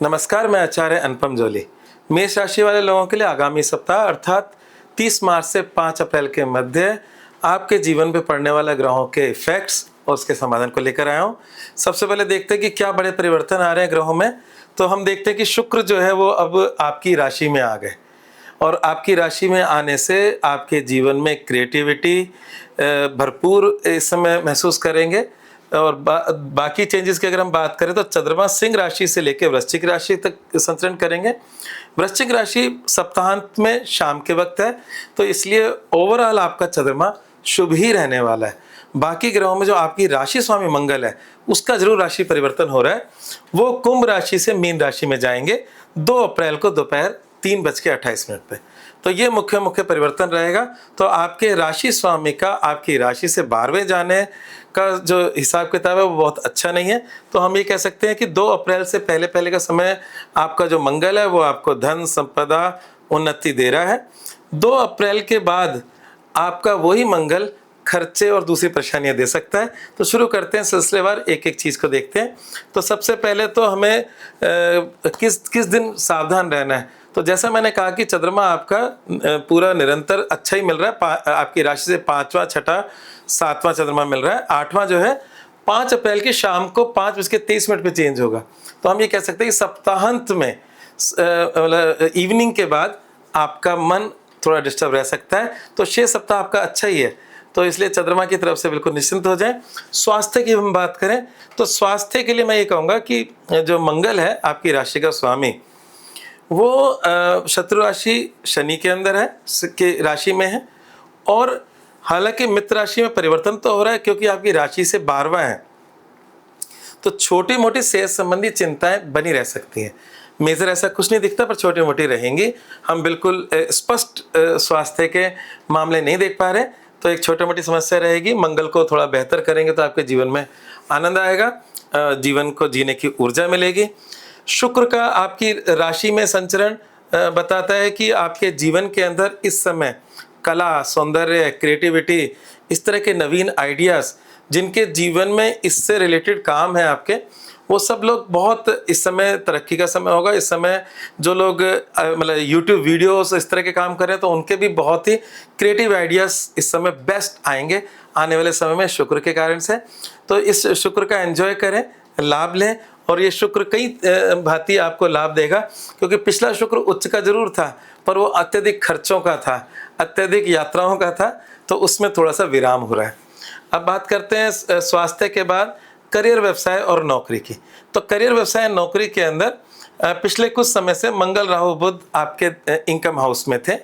नमस्कार, मैं आचार्य अनुपम जोली। मेष राशि वाले लोगों के लिए आगामी सप्ताह अर्थात 30 मार्च से 5 अप्रैल के मध्य आपके जीवन पे पड़ने वाले ग्रहों के इफेक्ट्स और उसके समाधान को लेकर आया हूँ। सबसे पहले देखते हैं कि क्या बड़े परिवर्तन आ रहे हैं ग्रहों में। तो हम देखते हैं कि शुक्र जो है वो अब आपकी राशि में आ गए और आपकी राशि में आने से आपके जीवन में क्रिएटिविटी भरपूर इस समय महसूस करेंगे। और बाकी चेंजेस की अगर हम बात करें तो चंद्रमा सिंह राशि से लेकर वृश्चिक राशि तक संचरण करेंगे। वृश्चिक राशि सप्ताहांत में शाम के वक्त है, तो इसलिए ओवरऑल आपका चंद्रमा शुभ ही रहने वाला है। बाकी ग्रहों में जो आपकी राशि स्वामी मंगल है उसका जरूर राशि परिवर्तन हो रहा है। वो कुंभ राशि से मीन राशि में जाएंगे 2 अप्रैल को दोपहर 3:28 पे। तो ये मुख्य परिवर्तन रहेगा। तो आपके राशि स्वामी का आपकी राशि से 12वें जाने का जो हिसाब किताब है वो बहुत अच्छा नहीं है। तो हम ये कह सकते हैं कि 2 अप्रैल से पहले का समय आपका जो मंगल है वो आपको धन संपदा उन्नति दे रहा है। 2 अप्रैल के बाद आपका वही मंगल खर्चे और दूसरी परेशानियां दे सकता है। तो शुरू करते हैं सिलसिलेवार, एक एक चीज़ को देखते हैं। तो सबसे पहले तो हमें किस दिन सावधान रहना है। तो जैसा मैंने कहा कि चंद्रमा आपका पूरा निरंतर अच्छा ही मिल रहा है। आपकी राशि से 5वां, 6वां, 7वां चंद्रमा मिल रहा है। 8वां जो है 5 अप्रैल की शाम को 5:23 पे चेंज होगा। तो हम ये कह सकते हैं कि सप्ताहांत में इवनिंग के बाद आपका मन थोड़ा डिस्टर्ब रह सकता है। तो 6 सप्ताह आपका अच्छा ही है, तो इसलिए चंद्रमा की तरफ से बिल्कुल निश्चिंत हो जाएं। स्वास्थ्य की हम बात करें तो स्वास्थ्य के लिए मैं ये कहूँगा कि जो मंगल है आपकी राशि का स्वामी वो शत्रु राशि शनि के अंदर है, के राशि में है। और हालांकि मित्र राशि में परिवर्तन तो हो रहा है क्योंकि आपकी राशि से 12वां है, तो छोटी मोटी सेहत संबंधी चिंताएं बनी रह सकती हैं। मेजर ऐसा कुछ नहीं दिखता पर छोटी मोटी रहेंगी। हम बिल्कुल स्पष्ट स्वास्थ्य के मामले नहीं देख पा रहे, तो एक छोटी मोटी समस्या रहेगी। मंगल को थोड़ा बेहतर करेंगे तो आपके जीवन में आनंद आएगा, जीवन को जीने की ऊर्जा मिलेगी। शुक्र का आपकी राशि में संचरण बताता है कि आपके जीवन के अंदर इस समय कला, सौंदर्य, क्रिएटिविटी, इस तरह के नवीन आइडियाज़ जिनके जीवन में इससे रिलेटेड काम है आपके, वो सब लोग बहुत इस समय तरक्की का समय होगा। इस समय जो लोग मतलब यूट्यूब वीडियोस इस तरह के काम कर रहे हैं तो उनके भी बहुत ही क्रिएटिव आइडियाज़ इस समय बेस्ट आएंगे आने वाले समय में शुक्र के कारण से। तो इस शुक्र का एंजॉय करें, लाभ लें। और ये शुक्र कई भांति आपको लाभ देगा, क्योंकि पिछला शुक्र उच्च का जरूर था पर वो अत्यधिक खर्चों का था, अत्यधिक यात्राओं का था, तो उसमें थोड़ा सा विराम हो रहा है। अब बात करते हैं स्वास्थ्य के बाद करियर, व्यवसाय और नौकरी की। तो करियर, व्यवसाय, नौकरी के अंदर पिछले कुछ समय से मंगल, राहु, बुध आपके इनकम हाउस में थे,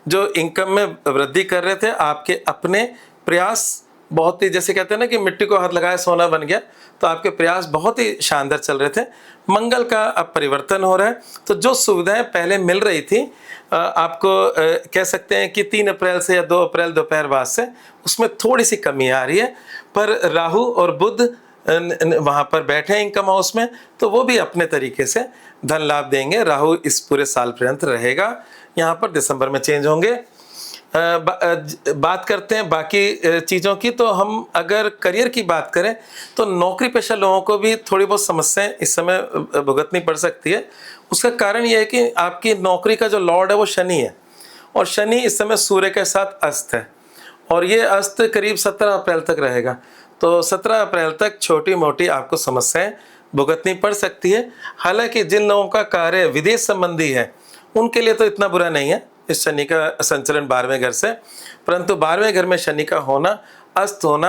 जो इनकम में वृद्धि कर रहे थे। आपके अपने प्रयास बहुत ही, जैसे कहते हैं ना कि मिट्टी को हाथ लगाया सोना बन गया, तो आपके प्रयास बहुत ही शानदार चल रहे थे। मंगल का अब परिवर्तन हो रहा है, तो जो सुविधाएं पहले मिल रही थी आपको कह सकते हैं कि 3 अप्रैल से या 2 अप्रैल दोपहर बाद से उसमें थोड़ी सी कमी आ रही है। पर राहु और बुध वहाँ पर बैठे हैं इनकम हाउस में, तो वो भी अपने तरीके से धन लाभ देंगे। राहु इस पूरे साल पर्यंत रहेगा, यहाँ पर दिसंबर में चेंज होंगे। बात करते हैं बाकी चीज़ों की। तो हम अगर करियर की बात करें तो नौकरी पेशा लोगों को भी थोड़ी बहुत समस्याएं इस समय भुगतनी पड़ सकती है। उसका कारण यह है कि आपकी नौकरी का जो लॉर्ड है वो शनि है, और शनि इस समय सूर्य के साथ अस्त है, और ये अस्त करीब 17 अप्रैल तक रहेगा। तो 17 अप्रैल तक छोटी मोटी आपको समस्याएं भुगतनी पड़ सकती है। हालांकि जिन लोगों का कार्य विदेश संबंधी है उनके लिए तो इतना बुरा नहीं है इस शनि का संचरण 12वें घर से, परंतु 12वें घर में शनि का होना, अस्त होना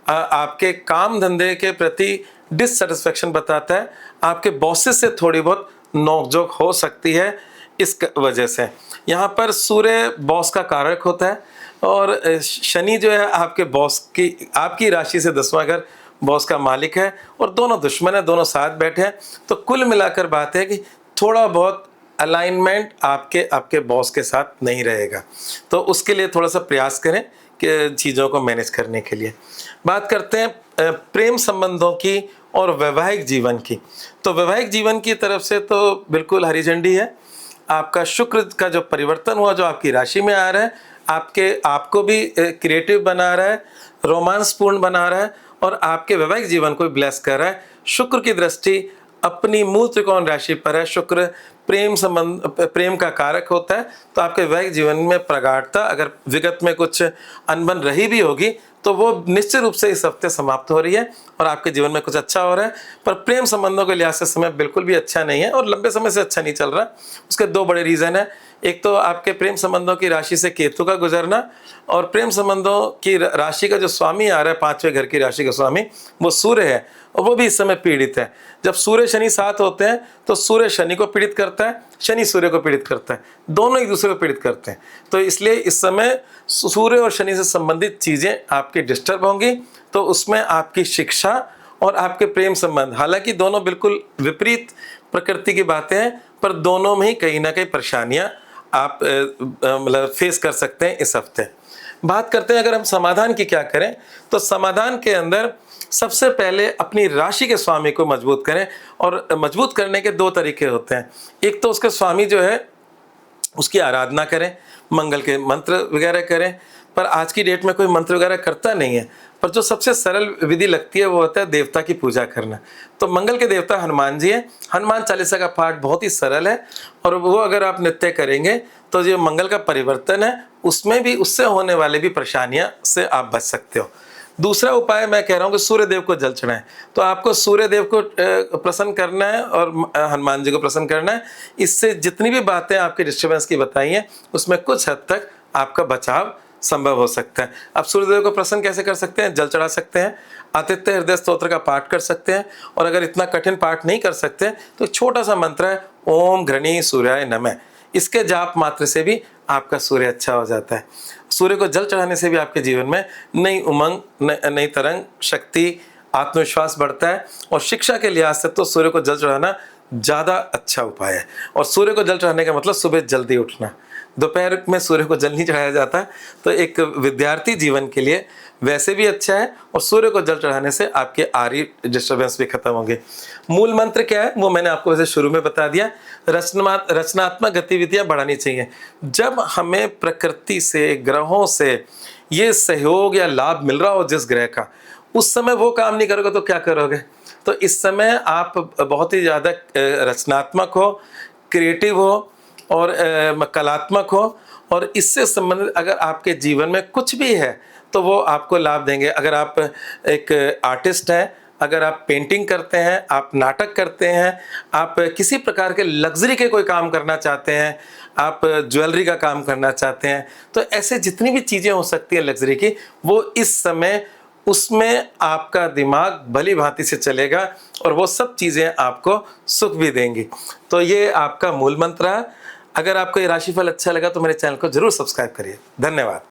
आपके काम धंधे के प्रति डिससेटिस्फेक्शन बताता है। आपके बॉसेस से थोड़ी बहुत नोकझोंक हो सकती है इस वजह से। यहाँ पर सूर्य बॉस का कारक होता है, और शनि जो है आपके बॉस की, आपकी राशि से 10वां घर बॉस का मालिक है, और दोनों दुश्मन है, दोनों साथ बैठे हैं। तो कुल मिलाकर बात है कि थोड़ा बहुत अलाइनमेंट आपके बॉस के साथ नहीं रहेगा, तो उसके लिए थोड़ा सा प्रयास करें कि चीज़ों को मैनेज करने के लिए। बात करते हैं प्रेम संबंधों की और वैवाहिक जीवन की। तो वैवाहिक जीवन की तरफ से तो बिल्कुल हरी झंडी है। आपका शुक्र का जो परिवर्तन हुआ, जो आपकी राशि में आ रहा है, आपको भी क्रिएटिव बना रहा है, रोमांसपूर्ण बना रहा है, और आपके वैवाहिक जीवन को ब्लेस कर रहा है। शुक्र की दृष्टि अपनी मूल त्रिकोण राशि पर है। शुक्र प्रेम संबंध, प्रेम का कारक होता है, तो आपके वैवाहिक जीवन में प्रगाढ़ता, अगर विगत में कुछ अनबन रही भी होगी तो वो निश्चित रूप से इस हफ्ते समाप्त हो रही है और आपके जीवन में कुछ अच्छा हो रहा है। पर प्रेम संबंधों के लिहाज से समय बिल्कुल भी अच्छा नहीं है और लंबे समय से अच्छा नहीं चल रहा। उसके दो बड़े रीज़न है। एक तो आपके प्रेम संबंधों की राशि से केतु का गुजरना, और प्रेम संबंधों की राशि का जो स्वामी आ रहा है, 5वें घर की राशि का स्वामी, वो सूर्य है और वो भी इस समय पीड़ित है। जब सूर्य शनि साथ होते हैं तो सूर्य शनि को पीड़ित करता है, शनि सूर्य को पीड़ित करता है, दोनों एक दूसरे को पीड़ित करते हैं। तो इसलिए इस समय सूर्य और शनि से संबंधित चीज़ें आपकी डिस्टर्ब होंगी। तो उसमें आपकी शिक्षा और आपके प्रेम संबंध, हालांकि दोनों बिल्कुल विपरीत प्रकृति की बातें हैं, पर दोनों में ही कहीं ना कहीं परेशानियां आप मतलब फेस कर सकते हैं इस हफ्ते। बात करते हैं अगर हम समाधान की क्या करें, तो समाधान के अंदर सबसे पहले अपनी राशि के स्वामी को मजबूत करें, और मजबूत करने के दो तरीके होते हैं। एक तो उसके स्वामी जो है उसकी आराधना करें, मंगल के मंत्र वगैरह करें, पर आज की डेट में कोई मंत्र वगैरह करता नहीं है। पर जो सबसे सरल विधि लगती है वो होता है देवता की पूजा करना। तो मंगल के देवता हनुमान जी हैं। हनुमान चालीसा का पाठ बहुत ही सरल है और वो अगर आप नित्य करेंगे तो जो मंगल का परिवर्तन है उसमें भी, उससे होने वाले भी परेशानियां से आप बच सकते हो। दूसरा उपाय मैं कह रहा हूँ कि सूर्य देव को जल चढ़ाएं। तो आपको सूर्य देव को प्रसन्न करना है और हनुमान जी को प्रसन्न करना है। इससे जितनी भी बातें आपके डिस्टर्बेंस की बताई हैं उसमें कुछ हद तक आपका बचाव संभव हो सकता है। अब सूर्यदेव को प्रसन्न कैसे कर सकते हैं? जल चढ़ा सकते हैं, आदित्य हृदय स्तोत्र का पाठ कर सकते हैं, और अगर इतना कठिन पाठ नहीं कर सकते तो एक छोटा सा मंत्र है, ओम घृणी सूर्याय नमः। इसके जाप मात्र से भी आपका सूर्य अच्छा हो जाता है। सूर्य को जल चढ़ाने से भी आपके जीवन में नई उमंग, नई तरंग, शक्ति, आत्मविश्वास बढ़ता है। और शिक्षा के लिहाज से तो सूर्य को जल चढ़ाना ज़्यादा अच्छा उपाय है। और सूर्य को जल चढ़ाने का मतलब सुबह जल्दी उठना, दोपहर में सूर्य को जल नहीं चढ़ाया जाता। तो एक विद्यार्थी जीवन के लिए वैसे भी अच्छा है, और सूर्य को जल चढ़ाने से आपके आरी डिस्टर्बेंस भी खत्म होंगे। मूल मंत्र क्या है वो मैंने आपको वैसे शुरू में बता दिया। रचनात्मक गतिविधियां बढ़ानी चाहिए। जब हमें प्रकृति से, ग्रहों से ये सहयोग या लाभ मिल रहा हो जिस ग्रह का, उस समय वो काम नहीं करोगे तो क्या करोगे? तो इस समय आप बहुत ही ज़्यादा रचनात्मक हो, क्रिएटिव हो और कलात्मक हो, और इससे संबंधित अगर आपके जीवन में कुछ भी है तो वो आपको लाभ देंगे। अगर आप एक आर्टिस्ट हैं, अगर आप पेंटिंग करते हैं, आप नाटक करते हैं, आप किसी प्रकार के लग्जरी के कोई काम करना चाहते हैं, आप ज्वेलरी का काम करना चाहते हैं, तो ऐसे जितनी भी चीज़ें हो सकती हैं लग्जरी की, वो इस समय उसमें आपका दिमाग भली भांति से चलेगा और वो सब चीज़ें आपको सुख भी देंगी। तो ये आपका मूल मंत्र है। अगर आपको ये राशिफल अच्छा लगा तो मेरे चैनल को जरूर सब्सक्राइब करिए। धन्यवाद।